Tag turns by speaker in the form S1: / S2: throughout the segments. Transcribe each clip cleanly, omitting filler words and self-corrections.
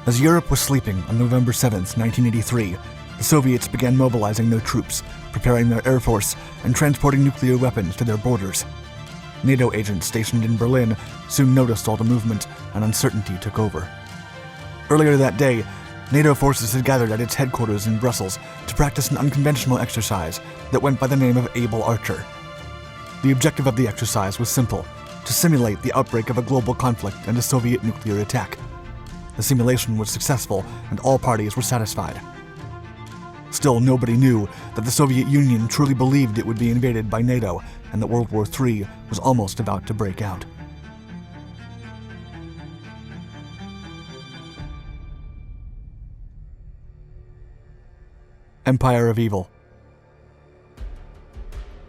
S1: As Europe was sleeping on November 7, 1983, the Soviets began mobilizing their troops, preparing their air force, and transporting nuclear weapons to their borders. NATO agents stationed in Berlin soon noticed all the movement, and uncertainty took over. Earlier that day, NATO forces had gathered at its headquarters in Brussels to practice an unconventional exercise that went by the name of Able Archer. The objective of the exercise was simple: to simulate the outbreak of a global conflict and a Soviet nuclear attack. The simulation was successful, and all parties were satisfied. Still, nobody knew that the Soviet Union truly believed it would be invaded by NATO, and that World War III was almost about to break out. Empire of Evil.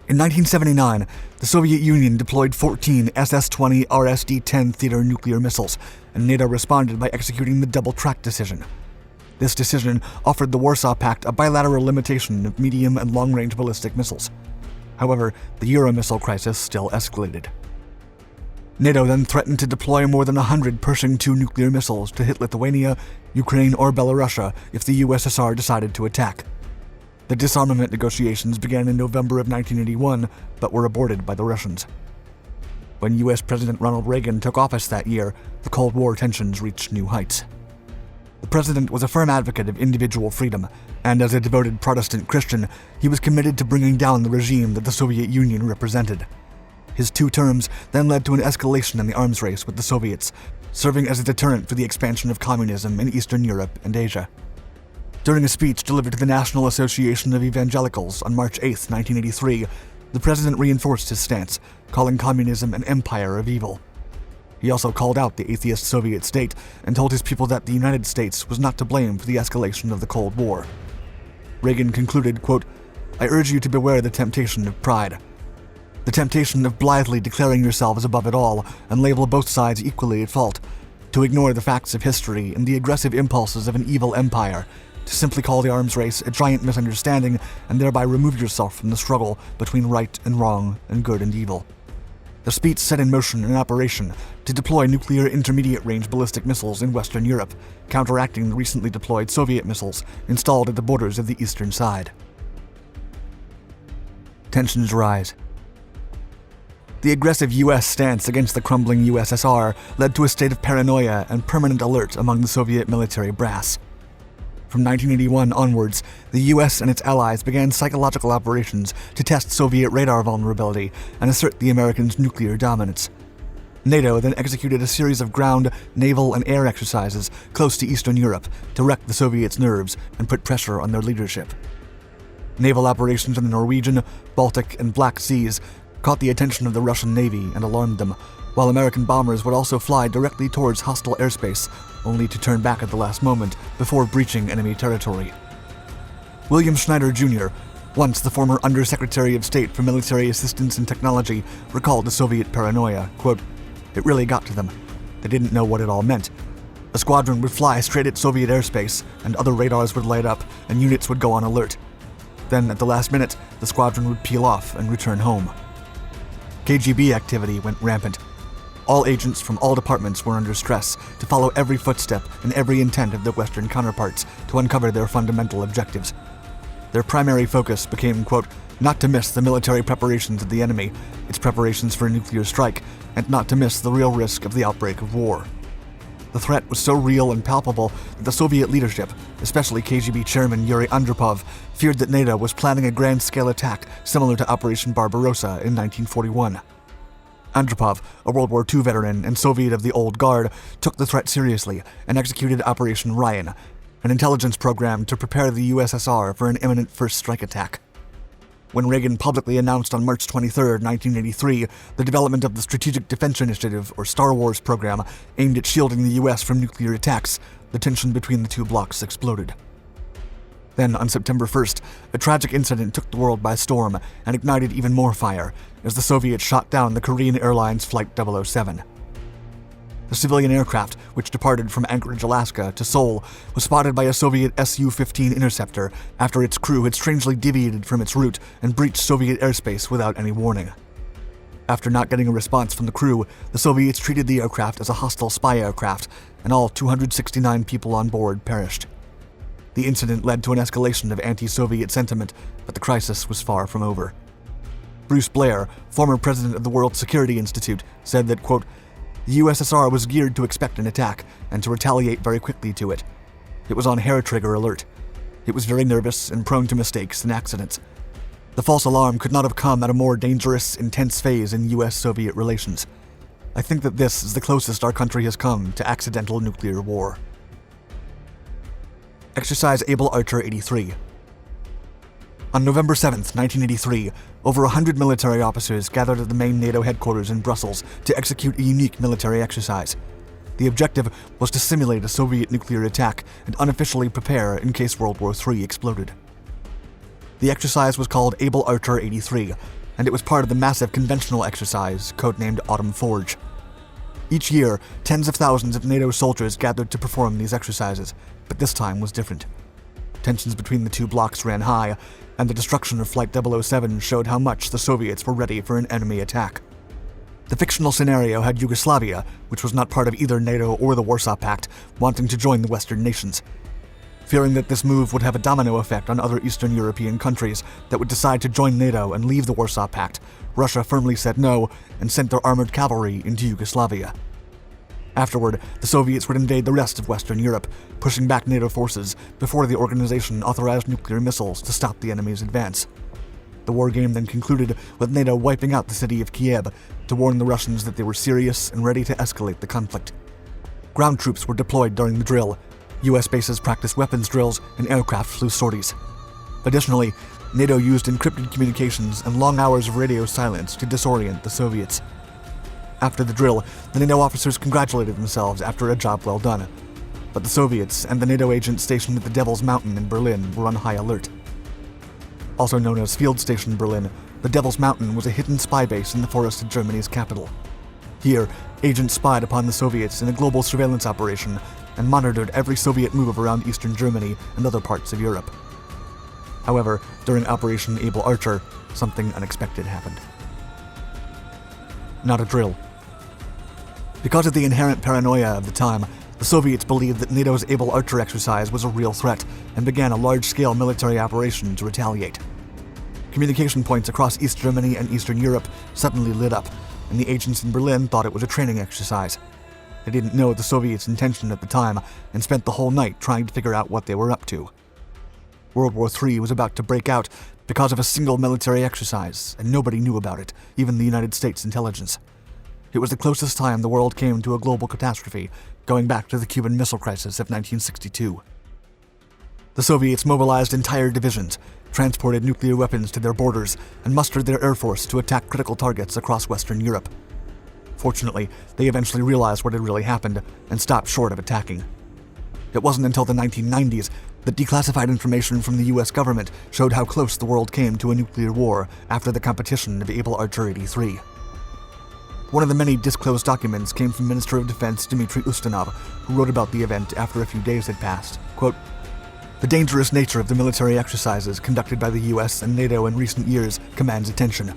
S1: In 1979, the Soviet Union deployed 14 SS-20 RSD-10 Theater nuclear missiles, and NATO responded by executing the Double Track Decision. This decision offered the Warsaw Pact a bilateral limitation of medium and long-range ballistic missiles. However, the Euro-missile crisis still escalated. NATO then threatened to deploy more than 100 Pershing II nuclear missiles to hit Lithuania, Ukraine, or Belarus if the USSR decided to attack. The disarmament negotiations began in November of 1981, but were aborted by the Russians. When U.S. President Ronald Reagan took office that year, the Cold War tensions reached new heights. The president was a firm advocate of individual freedom, and as a devoted Protestant Christian, he was committed to bringing down the regime that the Soviet Union represented. His 2 terms then led to an escalation in the arms race with the Soviets, serving as a deterrent for the expansion of communism in Eastern Europe and Asia. During a speech delivered to the National Association of Evangelicals on March 8, 1983, the president reinforced his stance, calling communism an empire of evil. He also called out the atheist Soviet state and told his people that the United States was not to blame for the escalation of the Cold War. Reagan concluded, quote, "I urge you to beware the temptation of pride. The temptation of blithely declaring yourselves above it all and label both sides equally at fault, to ignore the facts of history and the aggressive impulses of an evil empire, to simply call the arms race a giant misunderstanding and thereby remove yourself from the struggle between right and wrong and good and evil." The speech set in motion an operation to deploy nuclear intermediate-range ballistic missiles in Western Europe, counteracting the recently deployed Soviet missiles installed at the borders of the eastern side. Tensions rise. The aggressive U.S. stance against the crumbling USSR led to a state of paranoia and permanent alert among the Soviet military brass. From 1981 onwards, the U.S. and its allies began psychological operations to test Soviet radar vulnerability and assert the Americans' nuclear dominance. NATO then executed a series of ground, naval, and air exercises close to Eastern Europe to wreck the Soviets' nerves and put pressure on their leadership. Naval operations in the Norwegian, Baltic, and Black Seas caught the attention of the Russian Navy and alarmed them, while American bombers would also fly directly towards hostile airspace, only to turn back at the last moment before breaching enemy territory. William Schneider, Jr., once the former Undersecretary of State for Military Assistance and Technology, recalled the Soviet paranoia, quote, "It really got to them. They didn't know what it all meant. A squadron would fly straight at Soviet airspace, and other radars would light up, and units would go on alert. Then, at the last minute, the squadron would peel off and return home." KGB activity went rampant. All agents from all departments were under stress to follow every footstep and every intent of their Western counterparts to uncover their fundamental objectives. Their primary focus became, quote, "not to miss the military preparations of the enemy, its preparations for a nuclear strike, and not to miss the real risk of the outbreak of war." The threat was so real and palpable that the Soviet leadership, especially KGB chairman Yuri Andropov, feared that NATO was planning a grand-scale attack similar to Operation Barbarossa in 1941. Andropov, a World War II veteran and Soviet of the Old Guard, took the threat seriously and executed Operation Ryan, an intelligence program to prepare the USSR for an imminent first strike attack. When Reagan publicly announced on March 23, 1983, the development of the Strategic Defense Initiative, or Star Wars program, aimed at shielding the U.S. from nuclear attacks, the tension between the two blocs exploded. Then, on September 1st, a tragic incident took the world by storm and ignited even more fire as the Soviets shot down the Korean Airlines Flight 007. The civilian aircraft, which departed from Anchorage, Alaska, to Seoul, was spotted by a Soviet Su-15 interceptor after its crew had strangely deviated from its route and breached Soviet airspace without any warning. After not getting a response from the crew, the Soviets treated the aircraft as a hostile spy aircraft, and all 269 people on board perished. The incident led to an escalation of anti-Soviet sentiment, but the crisis was far from over. Bruce Blair, former president of the World Security Institute, said that, quote, "The USSR was geared to expect an attack and to retaliate very quickly to it. It was on hair-trigger alert. It was very nervous and prone to mistakes and accidents. The false alarm could not have come at a more dangerous, intense phase in US-Soviet relations. I think that this is the closest our country has come to accidental nuclear war." Exercise Able Archer 83. On November 7, 1983, over 100 military officers gathered at the main NATO headquarters in Brussels to execute a unique military exercise. The objective was to simulate a Soviet nuclear attack and unofficially prepare in case World War III exploded. The exercise was called Able Archer 83, and it was part of the massive conventional exercise, codenamed Autumn Forge. Each year, tens of thousands of NATO soldiers gathered to perform these exercises, but this time was different. Tensions between the two blocs ran high, and the destruction of Flight 007 showed how much the Soviets were ready for an enemy attack. The fictional scenario had Yugoslavia, which was not part of either NATO or the Warsaw Pact, wanting to join the Western nations. Fearing that this move would have a domino effect on other Eastern European countries that would decide to join NATO and leave the Warsaw Pact, Russia firmly said no and sent their armored cavalry into Yugoslavia. Afterward, the Soviets would invade the rest of Western Europe, pushing back NATO forces before the organization authorized nuclear missiles to stop the enemy's advance. The war game then concluded with NATO wiping out the city of Kiev to warn the Russians that they were serious and ready to escalate the conflict. Ground troops were deployed during the drill. US bases practiced weapons drills and aircraft flew sorties. Additionally, NATO used encrypted communications and long hours of radio silence to disorient the Soviets. After the drill, the NATO officers congratulated themselves after a job well done. But the Soviets and the NATO agents stationed at the Devil's Mountain in Berlin were on high alert. Also known as Field Station Berlin, the Devil's Mountain was a hidden spy base in the forest of Germany's capital. Here, agents spied upon the Soviets in a global surveillance operation and monitored every Soviet move around eastern Germany and other parts of Europe. However, during Operation Able Archer, something unexpected happened. Not a drill. Because of the inherent paranoia of the time, the Soviets believed that NATO's Able Archer exercise was a real threat and began a large-scale military operation to retaliate. Communication points across East Germany and Eastern Europe suddenly lit up, and the agents in Berlin thought it was a training exercise. They didn't know the Soviets' intention at the time and spent the whole night trying to figure out what they were up to. World War III was about to break out because of a single military exercise, and nobody knew about it, even the United States intelligence. It was the closest time the world came to a global catastrophe, going back to the Cuban Missile Crisis of 1962. The Soviets mobilized entire divisions, transported nuclear weapons to their borders, and mustered their air force to attack critical targets across Western Europe. Fortunately, they eventually realized what had really happened and stopped short of attacking. It wasn't until the 1990s that declassified information from the US government showed how close the world came to a nuclear war after the competition of Able Archer 83. One of the many disclosed documents came from Minister of Defense Dmitry Ustinov, who wrote about the event after a few days had passed. Quote, "The dangerous nature of the military exercises conducted by the US and NATO in recent years commands attention.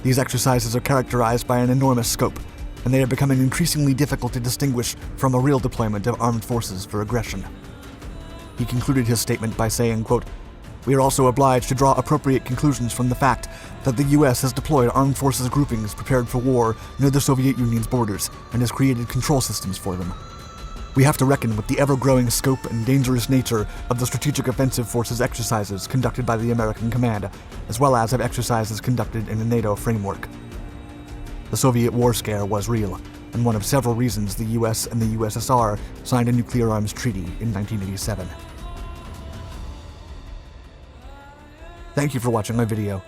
S1: These exercises are characterized by an enormous scope, and they are becoming increasingly difficult to distinguish from a real deployment of armed forces for aggression." He concluded his statement by saying, quote, "We are also obliged to draw appropriate conclusions from the fact that the US has deployed armed forces groupings prepared for war near the Soviet Union's borders and has created control systems for them. We have to reckon with the ever-growing scope and dangerous nature of the Strategic Offensive Forces exercises conducted by the American Command, as well as of exercises conducted in a NATO framework." The Soviet war scare was real, and one of several reasons the US and the USSR signed a nuclear arms treaty in 1987. Thank you for watching my video.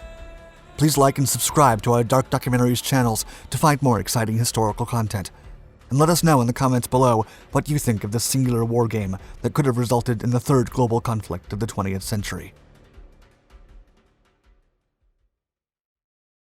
S1: Please like and subscribe to our Dark Documentaries channels to find more exciting historical content. And let us know in the comments below what you think of this singular war game that could have resulted in the third global conflict of the 20th century.